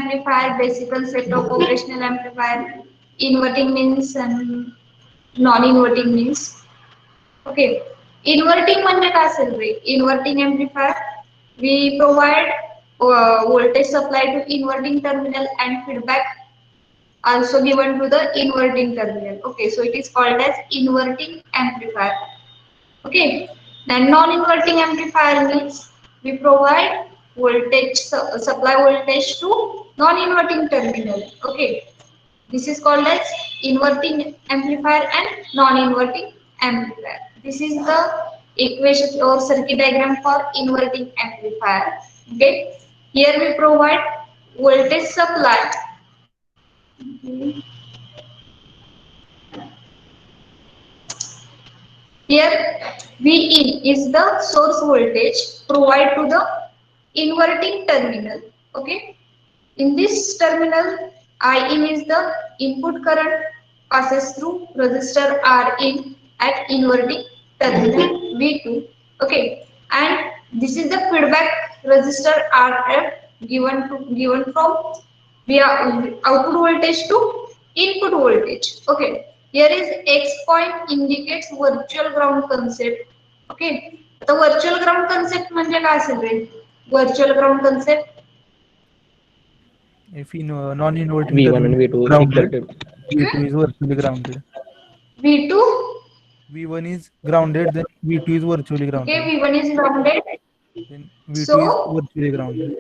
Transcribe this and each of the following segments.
amplifier, basic concept of operational amplifier, inverting means and non-inverting means. Okay, inverting म्हणजे काय असेल रे? Inverting amplifier, we provide voltage supply to inverting terminal and feedback also given to the inverting terminal. Okay, so it is called as inverting amplifier. Okay, then non-inverting amplifier means we provide voltage supply voltage to non-inverting terminal. Okay, this is called as inverting amplifier and non-inverting amplifier. This is the equation or circuit diagram for inverting amplifier. Okay, here we provide voltage supply. Here Vin is the source voltage provided to the inverting terminal. Okay. In this terminal, In is the input current passes through resistor Rin at inverting terminal V2. Okay. And this is the feedback resistor Rf given from via output voltage to input voltage. Okay. Here is X point indicates virtual ground concept. Okay. The virtual ground concept म्हणजे काय असेल रे? Virtual ground concept. If in non-inverting V1 and terminal V2 grounded, equal to V2 is virtually grounded. V2. V1 is grounded, then V2 is virtually Okay. grounded. V1 is grounded. Then V2 is So virtually grounded.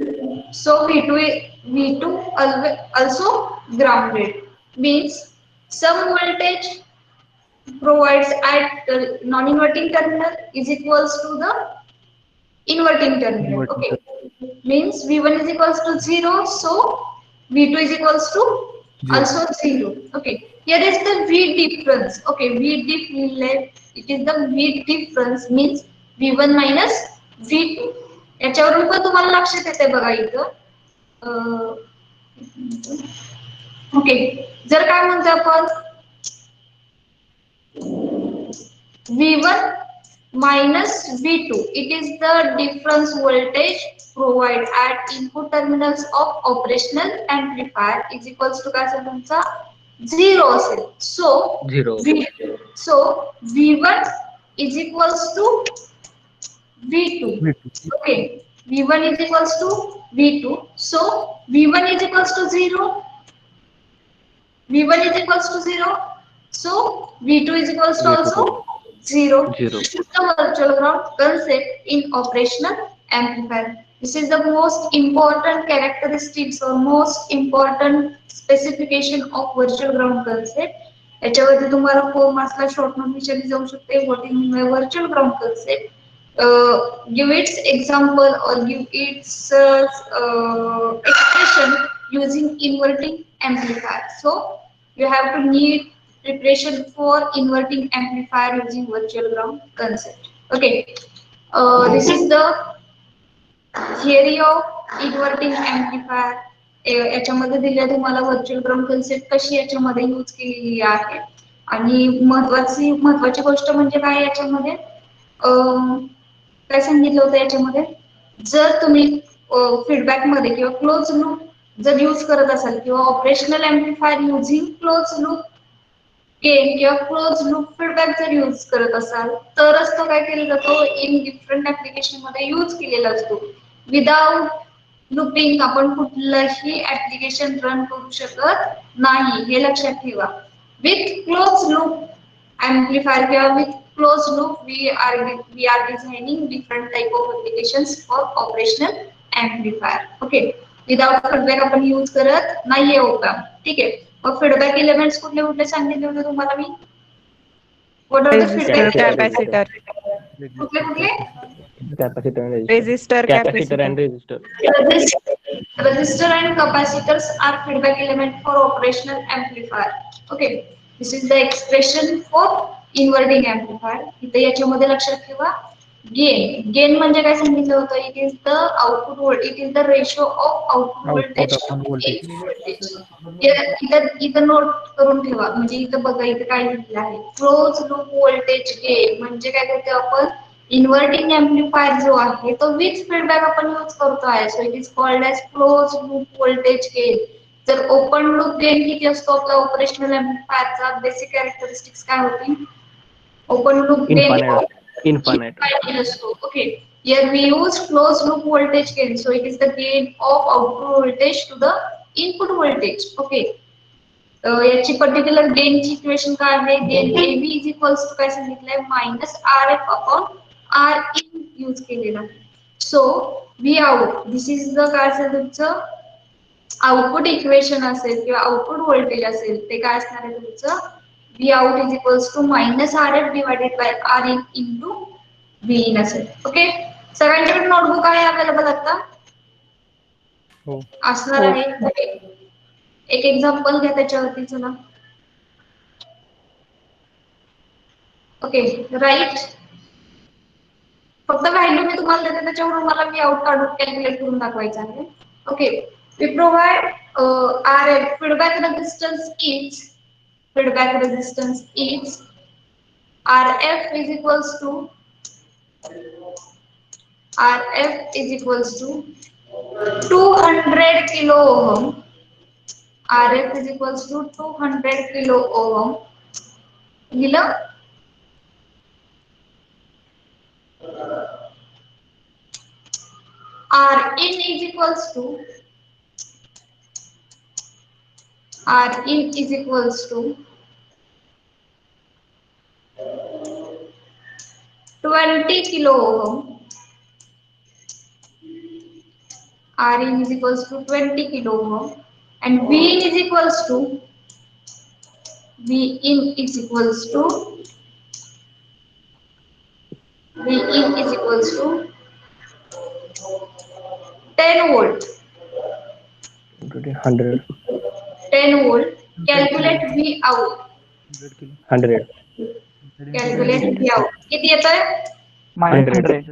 V2 also grounded means some voltage provides at the non-inverting terminal is equals to the inverting terminal. Inverting Okay, means V1 is equals to 0, so V2 is equals to zero. also 0. Okay, here is the V difference. Okay, V diff, it is the V difference means V1 minus V2. याच्यावरून पण तुम्हाला लक्षात येते बघा इथं. Okay, जर काय म्हणतो आपण V1 minus V2, it is the difference voltage provided at input terminals of operational amplifier is equals to काय असेल तुमचा 0 असेल. zero. So V1 is equals to V2. V2. Okay, V1 is equals to V2. So V1 is equals to 0. V1 is equals to 0. So V2 is equals to V2 also to 0. 0. This is the virtual ground concept in operational amplifier. This is the most important characteristics or most important specification of virtual ground concept. याच्यावरती तुम्हाला 4 मार्क्सला short note विचारली जाऊ शकते. What is mean by virtual ground concept? Give its example or give its expression using inverting amplifier. So you have to need preparation for inverting amplifier using virtual ground concept. Okay, this is the theory of inverting amplifier. याच्यामध्ये दिल्या तुम्हाला virtual ground concept कशी याच्यामध्ये use केलेली आहे आणि महत्वाची गोष्ट म्हणजे काय याच्यामध्ये काय सांगितलं होतं याच्यामध्ये जर तुम्ही फीडबॅक मध्ये किंवा क्लोज लूप जर यूज करत असाल किंवा operational amplifier using close loop gain किंवा क्लोज लूप फीडबॅक जर यूज करत असाल तरच तो काय केला जातो इन डिफरंट ऍप्लिकेशन मध्ये यूज केलेला असतो. विदाउट लूपिंग आपण कुठलंही ऍप्लिकेशन रन करू शकत नाही हे लक्षात ठेवा. With close loop amplifier here with closed loop we are designing different type of applications for operational amplifier. Okay, without feedback आपण यूज करत नाहीये होता. ठीक आहे, मग फीडबॅक एलिमेंट्स कुठले कुठले सांगितले होते तुम्हाला मी? What are the Resistor, feedback capacitor, कुठले कुठले? Capacitor and resistor, capacitor and resistor. Resistor and capacitors are feedback element for operational amplifier. Okay, this is the expression for inverting amplifier. इथे याच्यामध्ये लक्षात ठेवा गेन म्हणजे काय सांगितलं होतं it is the output voltage it is the ratio of output voltage इथं note करून ठेवा म्हणजे इथं बघा इथं काय लिहिलेलं आहे क्लोज लूप व्होल्टेज गेन म्हणजे काय करतो आपण इन्व्हर्टिंग एम्प्लिफायर जो आहे तो वीज फीडबॅक आपण यूज करतो आहे. So it is called as close loop voltage gain. जर ओपन लूप गेन किती असतो आपला ऑपरेशनल एम्प्लिफायरचा बेसिक कॅरेक्टरिस्टिक्स काय होती? Open loop gain Infinite. infinite असतो. Okay, here we use closed loop voltage gain, so it is the gain of output voltage to the input voltage. Okay, याची particular गेनची equation काय आहे? Gain AB is equals to काय सांगितलंय? Minus RF upon R in use केलेला. So V out this is the काय असेल तुमचं आउटपुट इक्वेशन असेल किंवा आउटपुट व्होल्टेज असेल ते काय असणार आहे तुमचं? V out is equals to minus RF divided by R in into V in असेल. ओके, सगळ्यांच्याकडे नोटबुक आहे अवेलेबल आता? हो. असणार आहे. एक एक्झाम्पल घ्या त्याच्यावरती. चला, ओके राईट. फक्त व्हॅल्यू मी तुम्हाला देते त्याच्यावरून मला मी आउट काढून कॅल्क्युलेट करून दाखवायचं आहे. Okay, we provide RF feedback resistance is RF is equals to RF is equals to 200 kilo ohm. RF is equals to 200 kilo ohm. लिहिलं? R in is equals to 20 kilo ohm. R in is equals to 20 kilo ohm, and V in is equals to 10 volt. 100. 10 volt. 100 kilo Calculate V out. 100 kilo 100. Calculate V out. किती येतोय? minus 100.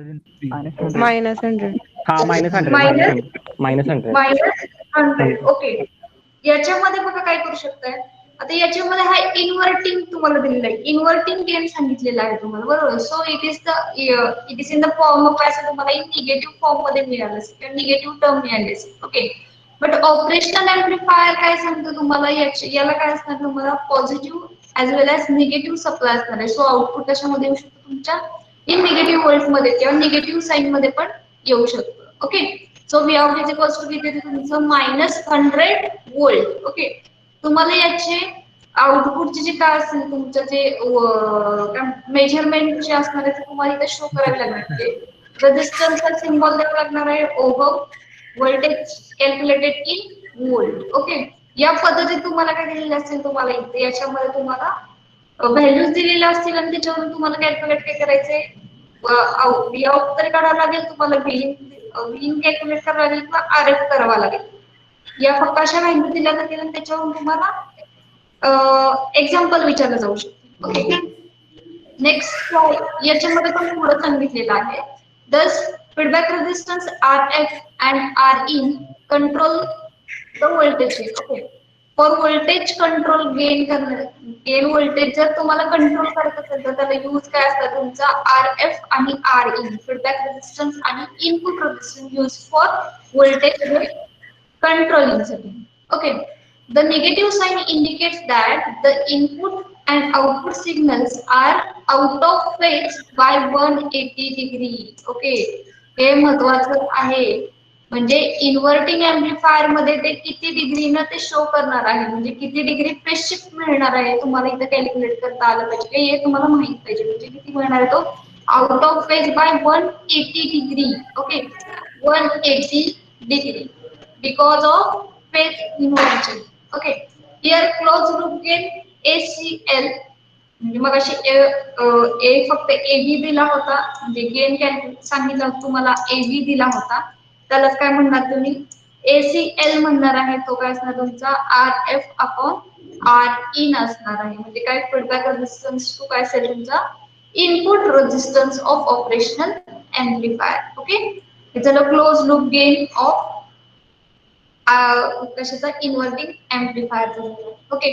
100 3 minus 100 हा minus 100. Minus Minus 100. Minus 100. Okay, याच्यामध्ये बघा काय करू शकताय. आता याच्यामध्ये हा इन्व्हर्टिंग तुम्हाला दिलेला आहे. इन्व्हर्टिंग गेन सांगितलेला आहे तुम्हाला, बरोबर. So it is in the form of असं तुम्हाला निगेटिव्ह फॉर्म मध्ये मिळालं असेल किंवा निगेटिव्ह टर्म मिळाली असेल. ओके, बट ऑपरेशनल एम्प्लिफायर काय सांगतो तुम्हाला? याला काय असणार तुम्हाला? पॉझिटिव्ह ऍज वेल एज निगेटिव्ह सप्लाय असणार आहे. सो आउटपुट कशामध्ये येऊ शकतो तुमच्या? इन निगेटिव्ह व्होल्ट मध्ये किंवा निगेटिव्ह साइन मध्ये पण येऊ शकतो. Okay, so V out is equals to किती तुमचं? Minus 100 volt. ओके, तुम्हाला याचे आउटपुटचे जे काय असेल तुमचं जे मेजरमेंट जे असणार आहे ते तुम्हाला इथे शो करावे लागणार. रेजिस्टन्सचा सिम्बॉल द्यावा लागणार आहे ohm. Voltage calculated in volt. Okay, या पद्धतीत तुम्हाला काय दिलेलं असेल तुम्हाला इथे याच्यामध्ये तुम्हाला व्हॅल्यूज दिलेल्या असतील आणि त्याच्यावरून तुम्हाला कॅल्क्युलेट काय करायचंय? व्ही आउट तरी काढावं लागेल तुम्हाला, व्ही कॅल्क्युलेट करावं लागेल किंवा RF करावा लागेल. या फक्त अशा व्हॅल्यू दिल्या जातील आणि त्याच्यावरून तुम्हाला एक्झाम्पल विचारलं जाऊ शकतं. ओके, नेक्स्ट याच्यामध्ये पण थोडं सांगितलेलं आहे. दस feedback resistance RF and RE control the voltage. Okay, for voltage control gain voltage जर तुम्हाला कंट्रोल करायचं असेल तर त्याला यूज काय असतात तुमचा? RF आणि RE फीडबॅक रेजिस्टन्स आणि input resistance use for voltage controlling setting. Okay, the negative sign indicates that the input and output signals are out of phase by 180 degree. Okay, हे महत्वाचं आहे. म्हणजे इन्व्हर्टिंग एम्प्लिफायर मध्ये ते किती डिग्रीनं ते शो करणार आहे, म्हणजे किती डिग्री फेज शिफ्ट मिळणार आहे तुम्हाला इथं कॅल्क्युलेट करता आलं पाहिजे. हे तुम्हाला माहित पाहिजे. म्हणजे किती मिळणार आहे तो? Out of phase by 180 degree. Okay, 180 degree because of phase inversion. Okay, here closed loop gain ACL म्हणजे मग अशी फक्त AB दिला होता, म्हणजे गेन सांगितलं तुम्हाला AB दिला होता, त्याला काय म्हणणार तुम्ही? ACL म्हणणार आहे. तो काय असणार तुमचा? RF अपॉन R in असणार आहे. म्हणजे काय? फीडबॅक रेजिस्टन्स टू काय असेल तुमचा? Input resistance of operational amplifier. Okay, हे झालं क्लोज लूप गेन ऑफ कशाचा? Inverting amplifier. ओके,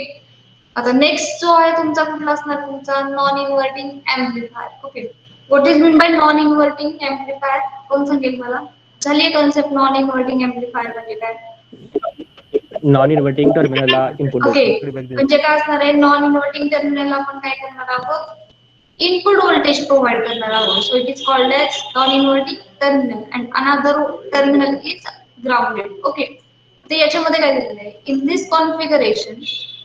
आता नेक्स्ट जो आहे तुमचा कुठला असणार? तुमचा non inverting amplifier. Okay, what is mean by non inverting amplifier? कोण सांगेल मला? झाली कन्सेप्ट नॉन इन्व्हर्टिंग एम्प्लिफायर म्हणजे काय? नॉन इन्व्हर्टिंग टर्मिनलला इनपुट ओके, देतो. फीडबॅक देतो. म्हणजे काय असणार आहे? नॉन इन्व्हर्टिंग टर्मिनलला आपण काय करणार आहोत? इनपुट व्होल्टेज प्रोव्हाइड करणार आहोत. So it is called as non inverting terminal and another terminal is grounded. Okay, तर याच्यामध्ये काय दिलेलं आहे? In this configuration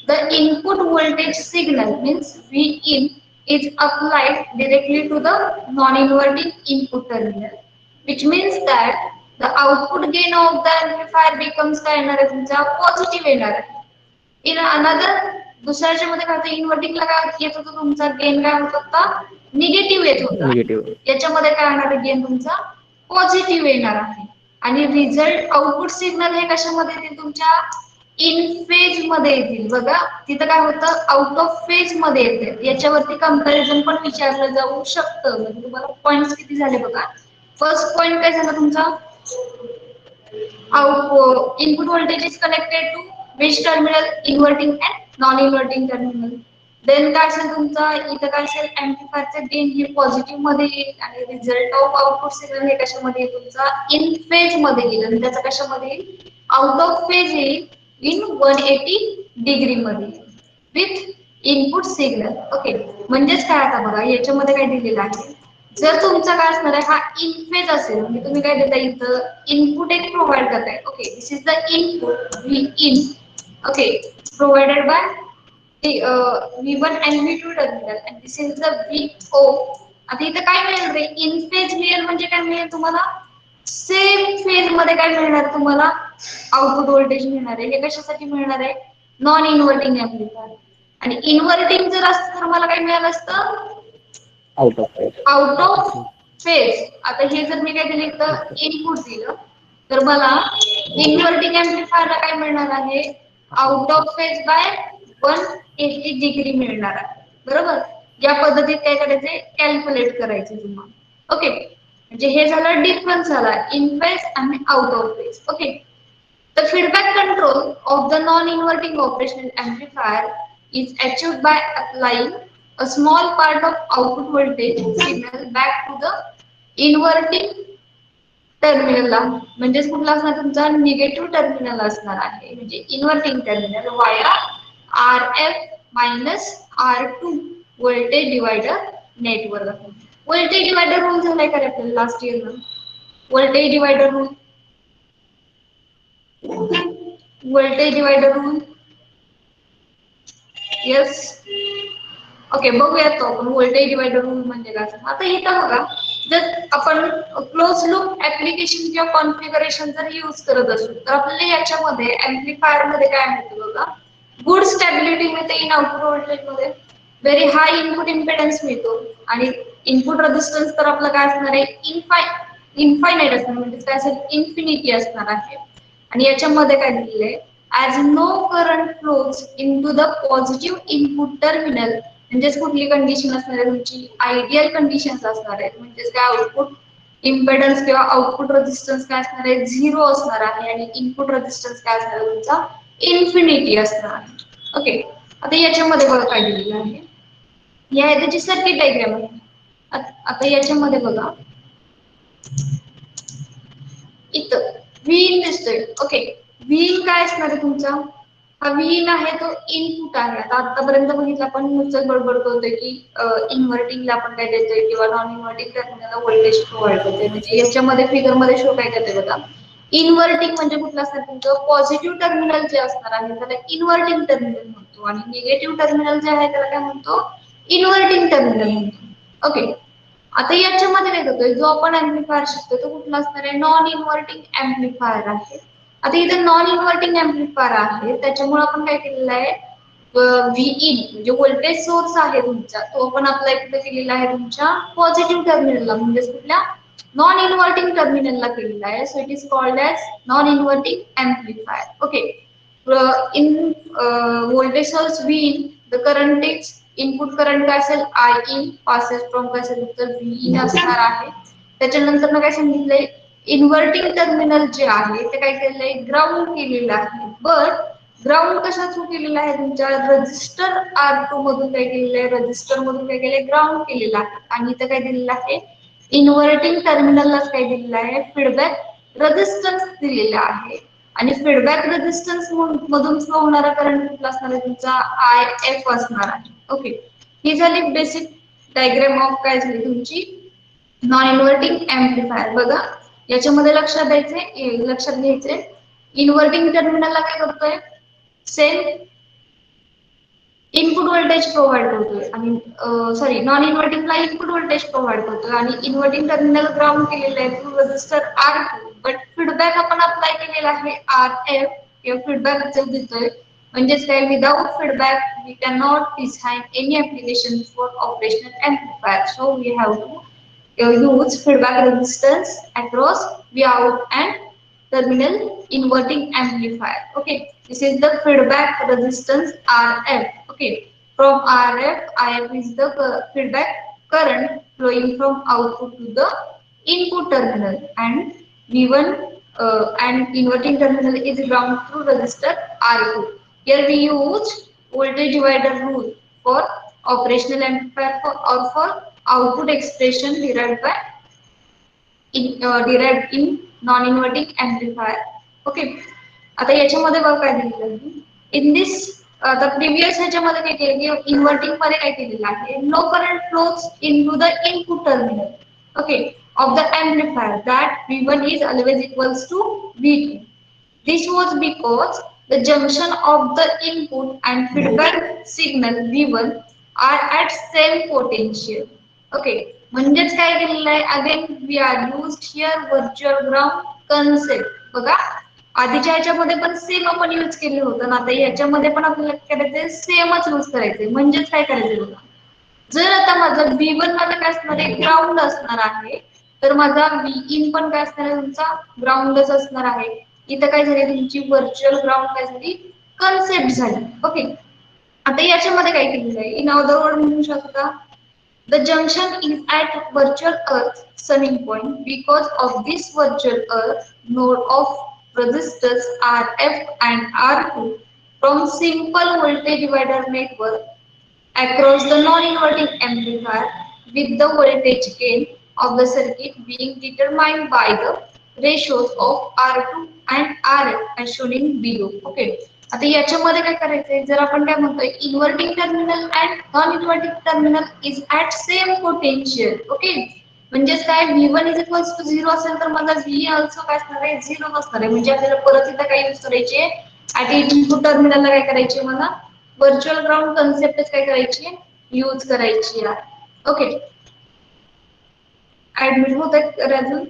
the input voltage signal means Vin is applied directly to the non-inverting input terminal, which means that the output gain of the amplifier becomes काय येणार आहे तुमचा? Positive येणार आहे. इन अनदर दुसऱ्याच्या मध्ये काय होतं? इन्व्हर्टिंगला काय येत होतं? तुमचा गेन काय होत होता? निगेटिव्ह येत होता. निगेटिव्ह. याच्यामध्ये काय होणार आहे? गेन तुमचा पॉझिटिव्ह येणार आहे. आणि रिझल्ट आउटपुट सिग्नल हे कशामध्ये येतील? तुमच्या इन फेज मध्ये येतील. बघा तिथं काय होतं? आउट ऑफ फेज मध्ये येते. याच्यावरती कंपॅरिझन पण विचारलं जाऊ शकतं. म्हणजे तुम्हाला पॉइंट्स किती झाले बघा. फर्स्ट पॉइंट काय झाला तुमचा? Input voltage is connected to which terminal? Inverting and non inverting terminal. Then काय असेल तुमचा? इथं काय असेल? एम्प्लिफायरचा गेन हे पॉझिटिव्ह मध्ये येईल आणि रिझल्ट ऑफ आउटपुट सिग्नल हे कशामध्ये येईल? तुमचा इन फेज मध्ये येईल आणि त्याचा कशामध्ये येईल? आउट ऑफ फेज येईल इन 180 डिग्री मध्ये विथ इनपुट सिग्नल. ओके, म्हणजेच काय आता बघा याच्यामध्ये काय दिलेलं आहे? जर तुमचा काय असणार आहे? हा इन फेज असेल म्हणजे तुम्ही काय देता? इथं इनपुट एक प्रोव्हाइड करताय. Okay, this is the input V in. Okay, provided bye V1 and V2 terminal and this is the VO. आता इथं काय मिळेल रे? इन फेज मिळेल म्हणजे काय मिळेल तुम्हाला? सेम फेज मध्ये काय मिळणार तुम्हाला? आउटपुट व्होल्टेज मिळणार आहे. हे कशासाठी मिळणार आहे? Non inverting amplifier. आणि इन्व्हर्टिंग जर असतं तर मला काय मिळालं असतं? Out of phase. Out of phase. आता हे जर मी काय दिलं इथं इनपुट दिलं तर मला इन्व्हर्टिंग एम्प्लिफायरला काय मिळणार आहे? Out of phase by 180 degree मिळणार आहे. बरोबर? या पद्धतीत काय करायचे? कॅल्क्युलेट करायचे तुम्हाला. ओके, म्हणजे हे झालं डिफरन्स झाला इन फेज आणि out of phase. Okay, the feedback control of the non-inverting operational amplifier is achieved by applying a small part of output voltage signal back to the inverting टर्मिनलला. म्हणजेच कुठला असणार तुमचा? निगेटिव्ह टर्मिनल असणार आहे. म्हणजे inverting terminal वाया RF minus R2 voltage divider network. Voltage divider rule झालाय का आपल्याला लास्ट इयरला? Voltage divider rule, voltage divider rule. Yes, okay, बघूयात तो आपण व्होल्टेज डिवायडर रूल म्हणजे काय. आता इथं बघा, जर आपण क्लोज लूप ऍप्लिकेशन किंवा कॉन्फिगरेशन जर यूज करत असू तर आपल्याला याच्यामध्ये एम्प्लिफायर मध्ये काय मिळतं बघा? गुड स्टॅबिलिटी मिळते इन आउटपुट व्होल्टेज मध्ये. व्हेरी हाय इनपुट इम्पेडन्स मिळतो आणि इनपुट रेझिस्टन्स तर आपलं काय असणार आहे? इनफायनाइट असणार, म्हणजे काय असेल? इन्फिनिटी असणार आहे. आणि याच्यामध्ये काय दिलेलं आहे? As no current flows into the positive input terminal. म्हणजेच कुठली कंडिशन असणार आहे तुमची? आयडियल कंडिशन्स असणार आहेत. म्हणजेच काय? आउटपुट इम्पेडन्स किंवा आउटपुट रेझिस्टन्स काय असणार आहे? 0 असणार आहे आणि इनपुट रेझिस्टन्स काय असणार आहे तुमचा? इन्फिनिटी असणार आहे. ओके, आता याच्यामध्ये बघा काय दिलेलं आहे? या याची सर्किट डायग्राम आहे. आता याच्यामध्ये बघा इथं व्हीन दिसतोय. ओके, व्हीन काय असणार आहे तुमचा? हा व्हीन आहे तो इनपुट आहे. आता आतापर्यंत बघितलं आपण नुसतं बडबड करतोय की इन्व्हर्टिंगला आपण काय देतोय किंवा नॉन इन्व्हर्टिंग टर्मिनलला व्होल्टेज प्रोव्हाइड करतोय. म्हणजे याच्यामध्ये फिगर मध्ये शो काय करते बघा? इन्व्हर्टिंग म्हणजे कुठलं असणार तुमचं? पॉझिटिव्ह टर्मिनल जे असणार आहे त्याला इन्व्हर्टिंग टर्मिनल म्हणतो आणि निगेटिव्ह टर्मिनल जे आहे त्याला काय म्हणतो? इन्व्हर्टिंग टर्मिनल म्हणतो. ओके, आता याच्यामध्ये काय करतोय? जो आपण एम्प्लिफायर शिकतो तो कुठला असणार आहे? नॉन इन्व्हर्टिंग एम्प्लिफायर आहे. आता इथे नॉन इन्व्हर्टिंग एम्प्लिफायर आहे त्याच्यामुळे आपण काय केलेलं आहे? Vin म्हणजे व्होल्टेज सोर्स आहे तुमचा तो आपण अप्लाय कुठे केलेला आहे? तुमच्या पॉझिटिव्ह टर्मिनलला, म्हणजे कुठल्या? नॉन इन्व्हर्टिंग टर्मिनलला केलेला आहे. So it is called as non inverting amplifier. Okay, in voltage source Vin the current is input current काय असेल? I in passes from काय असेल? तर Vin असणार आहे. त्याच्यानंतर काय सांगितलंय? इन्व्हर्टिंग टर्मिनल जे आहे ते काय केलंय? ग्राउंड केलेलं आहे. बट ग्राउंड कशा थ्रू केलेला आहे तुमच्या रजिस्टर R2 मधून काय केलेलं आहे, रजिस्टर मधून काय केलंय ग्राउंड केलेलं आहे. आणि इथं काय दिलेलं आहे, इन्व्हर्टिंग टर्मिनललाच काय दिलेलं आहे, फीडबॅक रेझिस्टन्स दिलेला आहे. आणि फीडबॅक रेझिस्टन्स मधून फ्लो होणारा करंट कुठला असणार आहे तुमचा IF असणार आहे. ओके, ही झाली बेसिक डायग्राम ऑफ काय झाली तुमची नॉन इन्व्हर्टिंग एम्प्लिफायर. बघा याच्यामध्ये लक्षात घ्यायचे इन्व्हर्टिंग टर्मिनलला काय करतोय, सेम इनपुट व्होल्टेज प्रोव्हाइड करतोय आणि सॉरी नॉन इन्व्हर्टिंगला इनपुट व्होल्टेज प्रोव्हाइड करतोय आणि इन्व्हर्टिंग टर्मिनल ग्राउंड केलेलं आहे through resistor R2. But feedback आपण अप्लाय केलेला आहे RF किंवा फीडबॅक देतोय. म्हणजेच काय, without feedback we can not design any application for operational amplifier. So we have to use feedback resistance across Vout and terminal inverting amplifier. Okay, this is the feedback resistance RF. Okay, from RF, IF is the feedback current flowing from output to the input terminal, and V1 and inverting terminal is ground through resistor R2. Here we use voltage divider rule for operational amplifier or for output expression derived in non-inverting amplifier. Okay, आता याच्यामध्ये बघ काय दिलेलं आहे in दिस. आता previous ह्याच्यामध्ये काय केलं की इन्व्हर्टिंग मध्ये काय केलेलं आहे, no current flows into the input terminal okay of the amplifier that V1 is always equals to V2. This was because the junction of the input and feedback signal V1 are at same potential. Okay, म्हणजेच काय केलेलं आहे, again we are used here virtual ground concept. बघा आधीच्या ह्याच्यामध्ये पण same आपण use केलं होतं ना, आता याच्यामध्ये पण आपल्याला करायचंय सेमच यूज करायचंय. म्हणजेच काय करायचंय बघा, जर आता माझं V1 मध्ये काय असणार आहे, ग्राउंड असणार आहे, तर माझा Vin पण काय असणार आहे तुमचा ग्राउंडच असणार आहे. इथं काय झाली तुमची व्हर्च्युअल ग्राउंड काय झाली, कन्सेप्ट झाली. ओके, आता याच्यामध्ये काय केलेलं आहे, इन अदर वर्ड म्हणू शकता the junction is at virtual earth sunning point. Because of this virtual earth node of resistors RF and R2 from simple voltage divider network across the non-inverting amplifier with the voltage gain of the circuit being determined by the ratios of R2 and RF as shown in below. Okay, आता याच्यामध्ये काय करायचंय, जर आपण काय म्हणतोय inverting terminal and non inverting terminal is at same potential. Okay, म्हणजेच काय V1 इज इक्वल्स टू 0 असेल तर माझा V ऑल्सो काय असणार आहे, 0 असणार आहे. म्हणजे आपल्याला परत इथं काय यूज करायचे, ऍट इनपुट टर्मिनलला काय करायचे, मला व्हर्च्युअल ग्राउंड कन्सेप्टच काय करायची, यूज करायची आहे. ओके, ऍडमिट होत आहे अजून.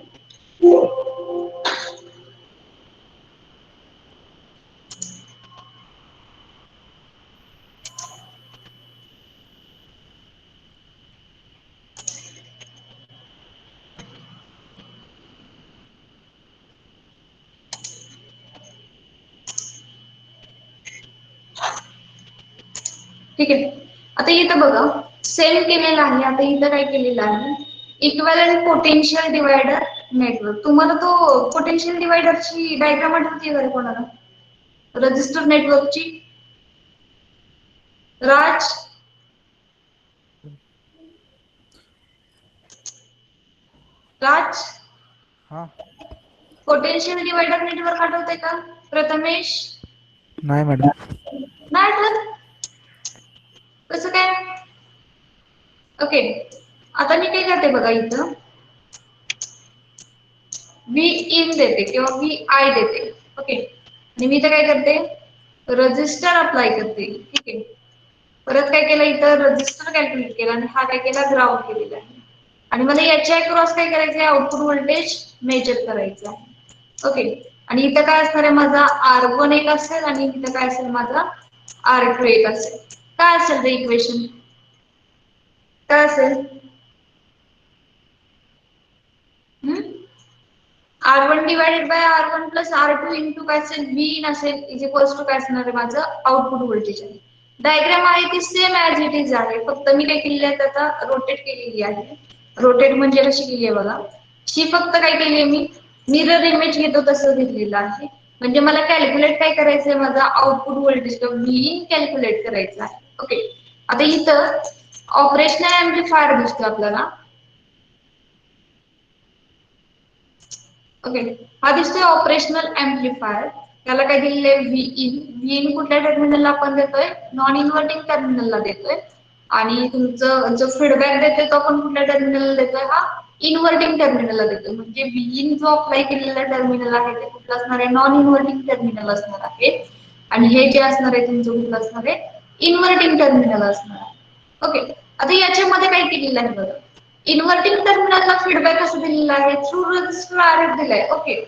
ठीक आहे, आता इथं बघा सेम केलेलं आहे. आता इथं काय केलेलं आहे, इक्विव्हॅलंट पोटेन्शियल डिवायडर नेटवर्क. तुम्हाला तो पोटेन्शियल डिवायडरची डायग्राम आठवते का कोणाला, रजिस्टर नेटवर्कची? राज, राज हा पोटेन्शियल डिवायडर नेटवर्क आठवते का? प्रथमेश नाही मॅडम. नाही आठवत, कसं काय? ओके, आता मी काय करते बघा, इथं V in देते किंवा V I देते. ओके, आणि मी इथं काय करते, रजिस्टर अप्लाय करते. ठीक आहे, परत काय केलं, इथं रजिस्टर कॅल्क्युलेट केला आणि हा काय केला, ग्राउंड केलेला आहे. आणि मला याच्या अक्रॉस काय करायचं आहे, आउटपुट व्होल्टेज मेजर करायचं आहे. ओके, आणि इथं काय असणार आहे, माझा R1 एक असेल आणि इथं काय असेल, माझा R2 एक असेल. काय असेल ते इक्वेशन, काय असेल, R1 divided by R1 plus R2 into काय असेल, V इन असेल इज इक्वल्स टू काय असणार आहे, माझं आउटपुट व्होल्टेज आहे. डायग्राम आहे ती सेम ऍज इट इज आहे, फक्त मी काय केलेली आहे आता रोटेट केलेली आहे. रोटेट म्हणजे कशी केली आहे बघा, ही फक्त काय केली आहे, मी मिरर इमेज घेतो तसं घेतलेलं आहे. म्हणजे मला कॅल्क्युलेट काय करायचंय, माझा आउटपुट व्होल्टेज व्ही कॅल्क्युलेट करायचा आहे. ओके, आता इथं ऑपरेशनल ऍम्प्लिफायर दिसतो आपल्याला. ओके, हा दिसतोय ऑपरेशनल ऍम्प्लिफायर. त्याला काय दिलेलं आहे, व्ही इन कुठल्या टर्मिनलला आपण देतोय, नॉन इन्व्हर्टिंग टर्मिनलला देतोय. आणि तुमचं जो फीडबॅक देतोय तो आपण कुठल्या टर्मिनलला देतोय, हा इन्व्हर्टिंग टर्मिनलला देतोय. म्हणजे व्ही इन जो अप्लाय केलेला टर्मिनल आहे ते कुठलं असणार आहे, नॉन इन्व्हर्टिंग टर्मिनल असणार आहे. आणि हे जे असणार आहे तुमचं कुठलं असणार आहे, इन्व्हर्टिंग टर्मिनल असणार आहे. ओके, आता याच्यामध्ये काय केलेलं आहे बघा, इन्व्हर्टिंग टर्मिनलला फीडबॅक असं दिलेला आहे, थ्रू रेझिस्टर आरएफ दिलाय. ओके,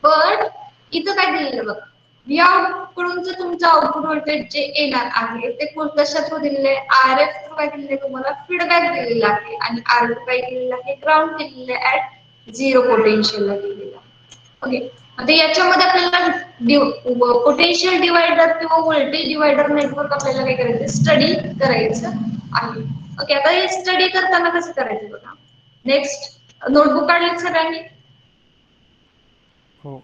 पण इथं काय दिलेलं बघा, व्ही आउट कडून जे तुमचं आउटपुट व्होल्टेज जे येणार आहे ते कशा थ्रू दिलेलं आहे, आरएफ थ्रू काय दिलेलं आहे तुम्हाला, फीडबॅक दिलेला आहे. आणि आर टू काय केलेलं आहे, ग्राउंड केलेलं आहे ऍट झिरो पोटेन्शियलला दिलेलं आहे. ओके, आता याच्यामध्ये आपल्याला पोटेन्शियल डिवायडर किंवा व्होल्टेज डिवायडर नेटवर्क आपल्याला काय करायचं, स्टडी करायचं आहे. ओके, आता हे स्टडी करताना कसं करायचं बघा. नेक्स्ट, नोटबुक काढली सगळ्यांनी. हो.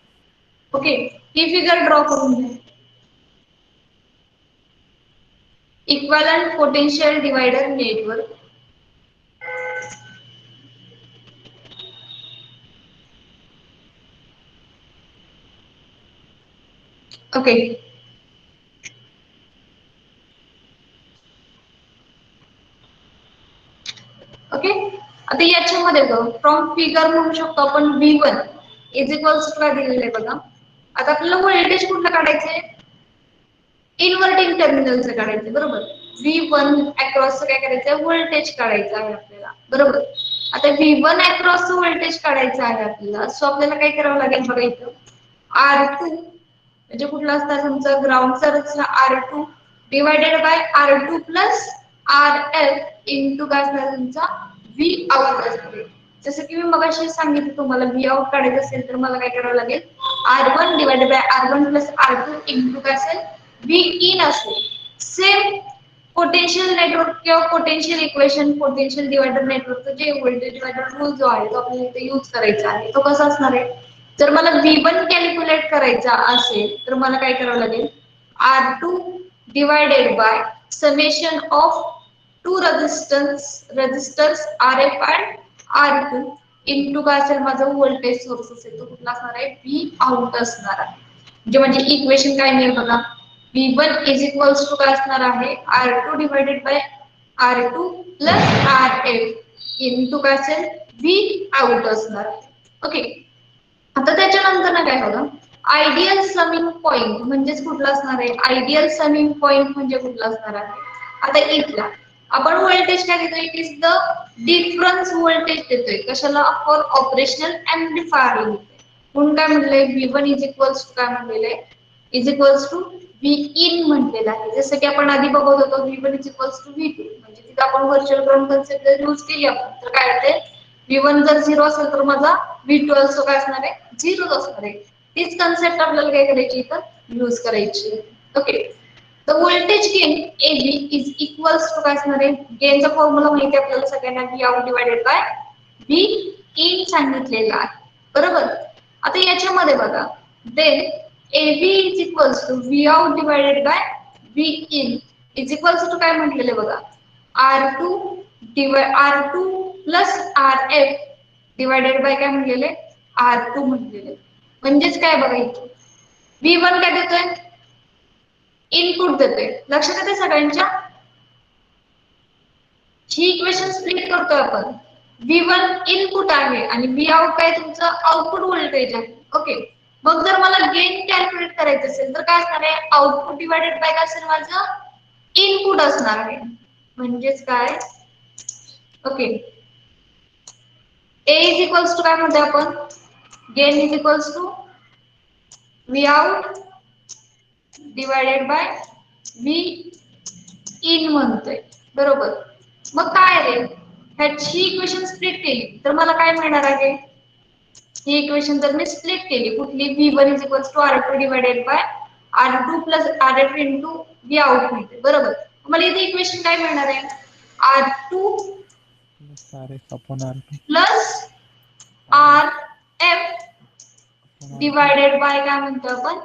ओके, ही फिगर ड्रॉ करून घ्या. Equivalent potential divider network. Okay, okay, आता याच्यामध्ये फ्रॉम फिगर म्हणू शकतो आपण V1 इज इक्वल्स टू काय दिलेलं आहे बघा. आता आपल्याला व्होल्टेज कुठलं काढायचंय, इन्व्हर्टिंग टर्मिनलचं काढायचं, बरोबर. V1 अक्रॉस काय करायचंय, व्होल्टेज काढायचं आहे आपल्याला, बरोबर. आता V1 अक्रॉस व्होल्टेज काढायचं आहे आपल्याला, सो आपल्याला काय करावं लागेल बघा, इथं R2 म्हणजे कुठला असणार तुमचा ग्राउंडचा register R2 divided by R2 plus RF into काय असणार तुमचा V आउट असणार. जसं की मी मगाशी सांगितलं तुम्हाला, V आउट काढायचं असेल तर मला काय करावं लागेल, R1 divided by R1 plus R2 into काय असेल, V इन असेल. सेम पोटेन्शियल नेटवर्क किंवा पोटेन्शियल इक्वेशन, पोटेन्शियल डिवायडर नेटवर्कचं जे व्होल्टेज डिवायडर रूल जो आहे तो आपल्याला इथे यूज करायचा आहे. तो कसा असणार आहे, जर मला V1 कॅल्क्युलेट करायचा असेल तर मला काय करावं लागेल, R2 divided by summation of two resistance RF and R2 into काय असेल माझं व्होल्टेज सोर्स असेल तो कुठला असणार आहे, V आउट असणार आहे. म्हणजे इक्वेशन काय मिळेल बघा, V1 इज इक्वल्स टू काय असणार आहे, R2 divided by R2 plus RF into काय असेल, V आउट असणार आहे. ओके, आता त्याच्यानंतर ना काय बघा, आयडियल समिंग पॉइंट म्हणजेच कुठला असणार आहे, आयडियल समिंग पॉइंट म्हणजे कुठला असणार आहे. आता इथला आपण व्होल्टेज काय देतोय, it is the difference voltage देतोय कशाला, फॉर ऑपरेशनल एम्प्लिफायर देतोय. म्हणून काय म्हटलंय, V1 इज इक्वल्स टू काय म्हटलेलं आहे, is equals to V in म्हटलेलं आहे. जसं की आपण आधी बघत होतो V1 is equals to V2, म्हणजे तिथे आपण व्हर्च्युअल ग्राउंड कन्सेप्ट यूज केली आपण, तर काय होते, V1 जर 0 असेल तर माझा V2 also काय असणार आहे, 0 असणार आहे. तीच कन्सेप्ट आपल्याला काय करायची इथं यूज करायची. Okay, the voltage gain AB is equals to काय असणार आहे, गेनचा फॉर्म्युला माहिती आहे आपल्याला सगळ्यांना, V out divided by V in सांगितलेला आहे, बरोबर. आता याच्यामध्ये बघा, then AB is equals to V out divided by V in is equals to काय म्हटलेलं बघा, R2 plus RF divided by काय म्हटलेले, R2 म्हटलेले. म्हणजेच काय बघा, इथे V1 काय देतोय, इनपुट देतोय. लक्षात येते सगळ्यांच्या, ही इक्वेशन स्प्लिट करतोय आपण. V1 इनपुट आहे आणि V आउट काय तुमचं आउटपुट व्होल्टेज आहे. ओके, मग जर मला गेन कॅल्क्युलेट करायचं असेल तर काय असणार आहे, आउटपुट डिवायडेड बाय काय असेल माझं, इनपुट असणार आहे. म्हणजेच काय, okay, A is equals to काय म्हणतो आपण, gain is equals to V out divided by V in म्हणतोय, बरोबर. मग काय रे, ह्याची इक्वेशन स्प्लिट केली तर मला काय मिळणार आहे, ही इक्वेशन जर मी स्प्लिट केली कुठली, V1 is equals to R2 divided by R2 plus RF into V out मिळते, बरोबर. मला इथे इक्वेशन काय मिळणार आहे, R2 RS upon R2 plus RS RF upon R2 divided bye काय म्हणतो आपण,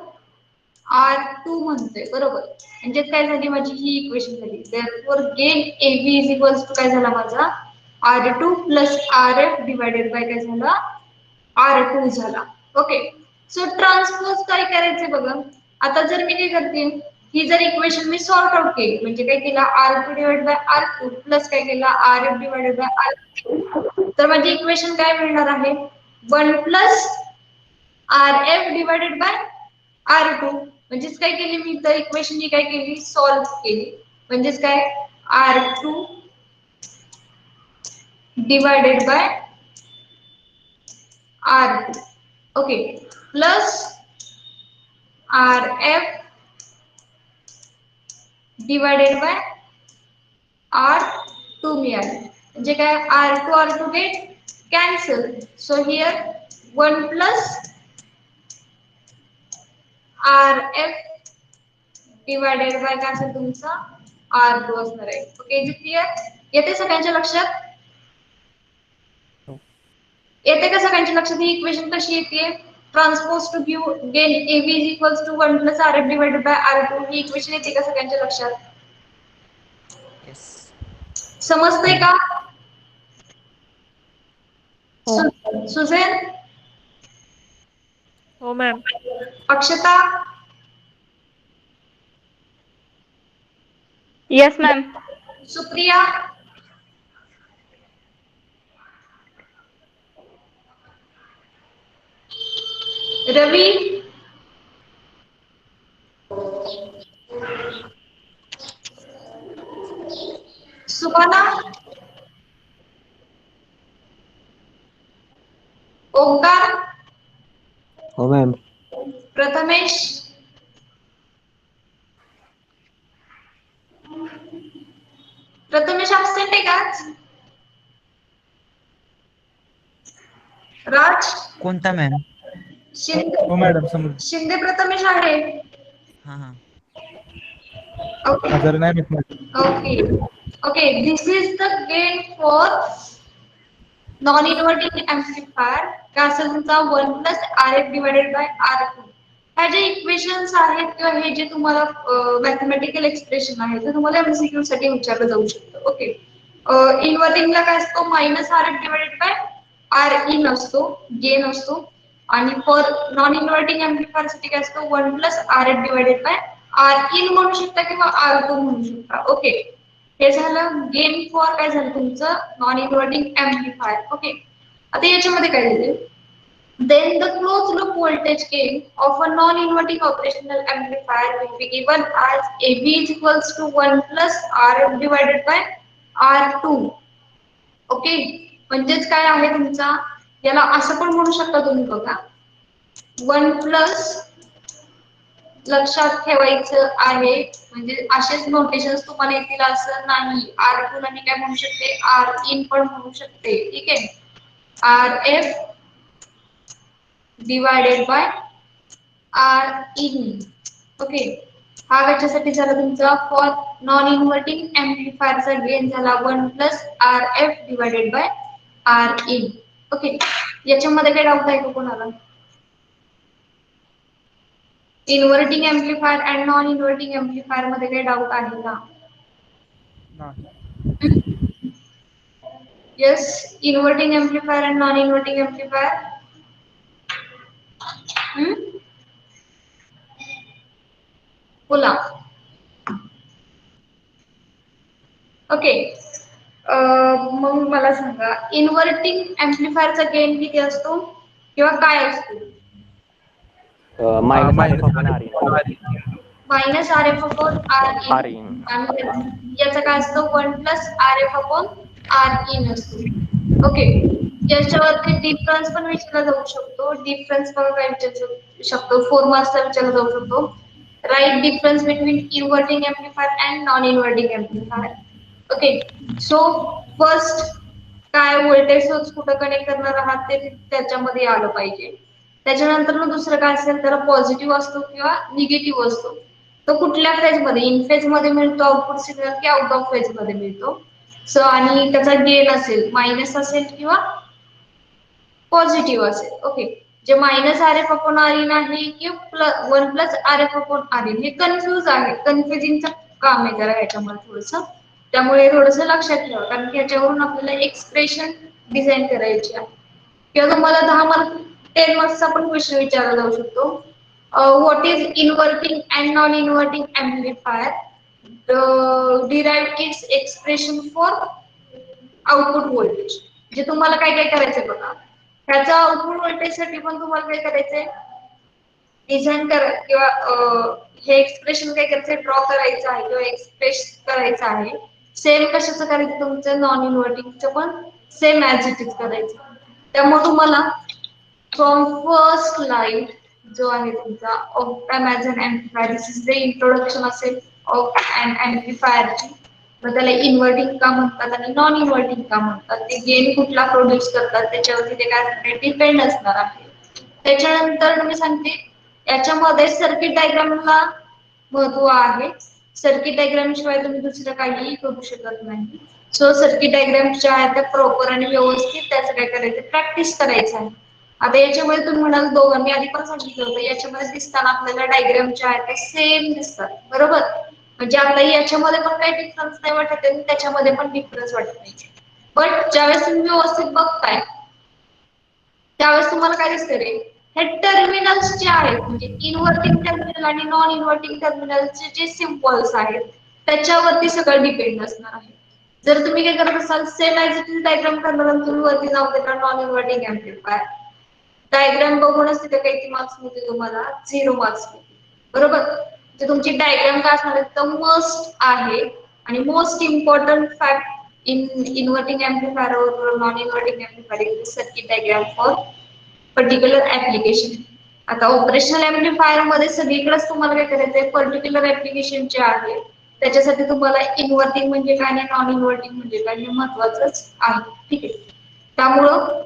R2 म्हणतोय बरोबर. म्हणजे काय झाली माझी ही इक्वेशन झाली. therefore gain AB is equals to काय झाला माझा R2 plus RF divided bye काय झाला R2 झाला. ओके. सो ट्रान्सपोज काय करायचंय बघा. आता जर मी काय करते ही जर इक्वेशन मी सॉर्ट आउट केली म्हणजे काय केला R2 divide by R2 plus काय केला RF डिवाइडेड बाय R2 तर माझी इक्वेशन काय मिळणार आहे 1 plus RF divided by R2 म्हणजेच काय केली मी तर इक्वेशन ही काय केली सॉल्व्ह केली म्हणजेच काय R2 divided by R2 okay plus RF divided by R2 मिळाले म्हणजे काय R2 get cancel so here 1 plus RF divided bye काय असेल तुमचा R2 असणार आहे ओके इज क्लिअर येते सगळ्यांच्या लक्षात हो. येते का सगळ्यांच्या लक्षात ही इक्वेशन कशी येते transpose to gain AB is equals to 1 plus RF divided by R2 ही इक्वेशन येते का सगळ्यांच्या लक्षात येस समजतंय का हो सुझेन हो मॅम अक्षता येस मॅम सुप्रिया रवी सुमना ओंकार हो मॅम. प्रथमेश प्रथमेश absent आहे का आज? राज कोणता मॅम हो मॅडम समज शिंदे प्रथमेश आहे हा हा ओके आजार नाही भेट madam. Okay okay this is the gain for non inverting amplifier काय असेल तुमचा 1 plus RF divided by R2 ह्या जे इक्वेशन्स आहेत किंवा हे जे तुम्हाला मॅथमॅटिकल एक्सप्रेशन आहे ते तुम्हाला एमसीक्यू साठी विचारलं जाऊ शकतं ओके इन्व्हर्टिंगला काय असतो minus RF divided by R in असतो गेन असतो आणि फॉर नॉन इन्व्हर्टिंग एम्प्लिफायर साठी काय असतो 1 plus RF divided by R in म्हणू शकता किंवा R2 म्हणू शकता ओके हे झालं गेन फॉर काय झालं तुमचं नॉन इन्व्हर्टिंग एम्प्लिफायर ओके आता याच्यामध्ये काय दिले then the closed loop voltage gain of a non-inverting operational amplifier will be given as AB is equals to 1 plus RF divided by R2 okay म्हणजेच काय आहे तुमचा याला असं पण म्हणू शकता तुम्ही बघा 1 प्लस लक्षात ठेवायचं आहे म्हणजे असेच नोटेशन्स तुम्हाला येतील असं नाही R2 आणि काय म्हणू शकते R in पण म्हणू शकते ठीक आहे RF divided by R in okay हा कशासाठी झाला तुमचा फॉर नॉन इन्व्हर्टिंग एम्प्लिफायरचा गेन झाला 1 plus RF divided by R in okay याच्यामध्ये काय डाऊट आहे का कोणाला inverting amplifier and non inverting amplifier मध्ये काही डाऊट आहे का नाही. Yes inverting amplifier and non inverting amplifier बोला ओके मग मला सांगा इन्व्हर्टिंग एम्प्लिफायरचा गेन किती असतो किंवा काय असतो minus RF minus upon RE. Minus RF upon R RE. In आणि याचा काय असतो 1 plus RF upon R in असतो ओके याच्यावरती डिफरन्स पण विचारला जाऊ शकतो डिफरन्स बघा काय विचारू शकतो 4 मार्क्सला विचारला जाऊ शकतो right difference between inverting amplifier and non inverting amplifier okay so first काय व्होल्टेज सोर्स कुठं कनेक्ट करणार आहात ते त्याच्यामध्ये आलं पाहिजे त्याच्यानंतर मग दुसरं काय असेल त्याला पॉझिटिव्ह असतो किंवा निगेटिव्ह असतो तो कुठल्या फेज मध्ये इन फेज मध्ये मिळतो आउटपुट सिग्नल की आउट ऑफ फेज मध्ये मिळतो सो आणि त्याचा गेन असेल मायनस असेल किंवा पॉझिटिव्ह असेल ओके जे minus R F upon R in आहे किंवा 1 plus R F upon R in हे कन्फ्युज आहे, कन्फ्युजिंगचं काम आहे जरा ह्याच्यामध्ये थोडस, त्यामुळे थोडस लक्षात ठेवा कारण की ह्याच्यावरून आपल्याला एक्सप्रेशन डिझाईन करायची आहे. किंवा तुम्हाला 10 मार्क 10 मार्क्सचा पण क्वेश्चन विचारला जाऊ शकतो. What is inverting and non inverting amplifier, derive its expression for output voltage. जे तुम्हाला काय काय करायचंय बघा, ह्याचा आउटपुट व्होल्टेज साठी पण तुम्हाला काय करायचंय, डिझाईन करा किंवा हे एक्सप्रेशन काय करायचंय, ड्रॉ करायचं आहे किंवा एक्सप्रेस करायचं आहे. सेम कशाचं करायचं तुमचं नॉन इन्व्हर्टिंगचं पण सेम ऍज इट इज करायचं. त्यामुळे तुम्हाला फ्रॉम फर्स्ट लाईन जो आहे तुमचा op amp as an amplifier, this is the introduction असेल ऑफ एन एम्प्लिफायरची. मग त्याला इन्व्हर्टिंग का म्हणतात आणि नॉन इन्व्हर्टिंग का म्हणतात, ते गेन कुठला प्रोड्यूस करतात त्याच्यावरती ते काय डिपेंड असणार आहे. त्याच्यानंतर मी सांगते याच्यामध्ये सर्किट डायग्रामला महत्व आहे. सर्किट डायग्राम शिवाय तुम्ही दुसरं काहीही करू शकत नाही. सो सर्किट डायग्राम ज्या आहेत त्या प्रॉपर आणि व्यवस्थित त्याचं काय करायचं, प्रॅक्टिस करायचं आहे. आता याच्यामध्ये तुम्ही म्हणाल दोघांनी आधी पण सांगितलं होतं, याच्यामध्ये दिसताना आपल्याला डायग्राम ज्या आहेत त्या सेम दिसतात बरोबर. म्हणजे आपल्याला याच्यामध्ये पण काही डिफरन्स नाही वाटत आणि त्याच्यामध्ये पण डिफरन्स वाटत नाही. बट ज्यावेळेस तुम्ही व्यवस्थित बघताय त्यावेळेस तुम्हाला काय दिसतं रे, हे टर्मिनल्स जे आहेत म्हणजे इन्व्हर्टिंग टर्मिनल आणि नॉन इन्व्हर्टिंग टर्मिनलचे जे सिम्बॉल्स आहेत त्याच्यावरती सगळं डिपेंड असणार आहे. जर तुम्ही काय करत असाल same as it is diagram करणार आणि तुम्ही वरती नाव देता नॉन इन्व्हर्टिंग ऍम्प्लिफायर, डायग्राम बघूनच तिथे किती मार्क्स मिळतील तुम्हाला, 0 मार्क्स मिळतील बरोबर. तर तुमची डायग्राम काय असणार आहे तर मस्ट आहे. आणि most important fact in inverting amplifier और non inverting amplifier is circuit diagram for particular application. आता ऑपरेशनल ऍम्प्लिफायर मध्ये सगळीकडेच तुम्हाला काय करायचंय, पर्टिक्युलर ऍप्लिकेशन जे आहे त्याच्यासाठी तुम्हाला इन्व्हर्टिंग म्हणजे काय आणि नॉन इन्व्हर्टिंग म्हणजे काय हे महत्वाचंच आहे. ठीक आहे, त्यामुळं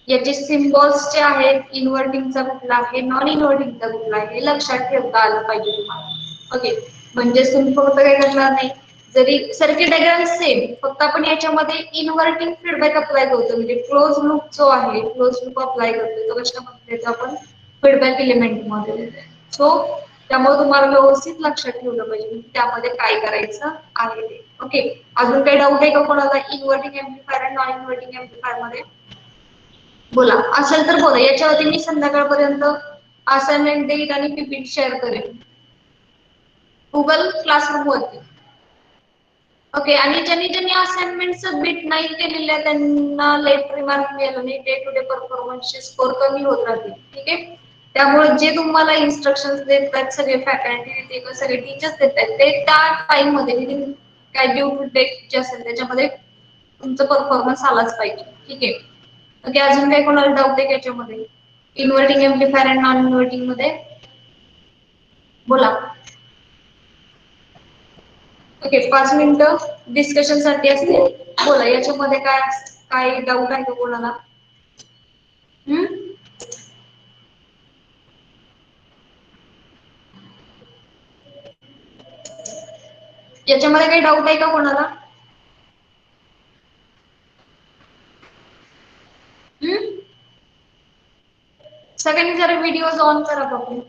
याचे सिम्बॉल्स जे आहेत इन्व्हर्टिंगचा कुठला आहे नॉन इन्व्हर्टिंगचा कुठला आहे हे लक्षात ठेवता आलं पाहिजे तुम्हाला. ओके, म्हणजे तुम्ही फक्त काय करणार नाही, जरी सर्किट डायग्राम सेम फक्त आपण याच्यामध्ये इन्व्हर्टिंग फीडबॅक अप्लाय करतो, म्हणजे क्लोज लूप जो आहे क्लोज लूप अप्लाय करतो तो कशामध्ये देतो आपण, फीडबॅक एलिमेंट मध्ये देतो. सो त्यामुळे तुम्हाला व्यवस्थित लक्षात ठेवलं पाहिजे त्यामध्ये काय करायचं आहे ते. ओके, अजून काही डाऊट आहे का कोणाला इन्व्हर्टिंग ऍम्प्लिफायर आणि नॉन इन्व्हर्टिंग ऍम्प्लिफायर मध्ये? बोला, असेल तर बोला. याच्यावरती मी संध्याकाळपर्यंत असाइनमेंट देईल आणि पीपीटी शेअर करेन गुगल क्लासरूम वरती. ओके, आणि ज्यांनी ज्यांनी असाइनमेंट सबमिट नाही केलेल्या त्यांना लेट रिमार्क मिळाला नाही, डे टू डे परफॉर्मन्सचे स्कोर कमी होत राहतील. ठीक आहे, त्यामुळे जे तुम्हाला इन्स्ट्रक्शन्स देतात सगळे फॅकल्टी किंवा सगळे टीचर्स देतात ते त्या टाइम मध्ये काय ड्यू टू डेट जे असेल त्याच्यामध्ये तुमचा परफॉर्मन्स आलाच पाहिजे. ठीक आहे, ओके, अजून काही कोणाला डाऊट आहे याच्यामध्ये इन्व्हर्टिंग ऍम्प्लिफायर आणि नॉन इन्व्हर्टिंग मध्ये? बोला. ओके, 5 मिनिटं डिस्कशन साठी असते. बोला, याच्यामध्ये काय काय डाऊट आहे का कोणाला? याच्यामध्ये काही डाऊट आहे का कोणाला? सगळ्यांनी जरा व्हिडिओ ऑन करा बघू.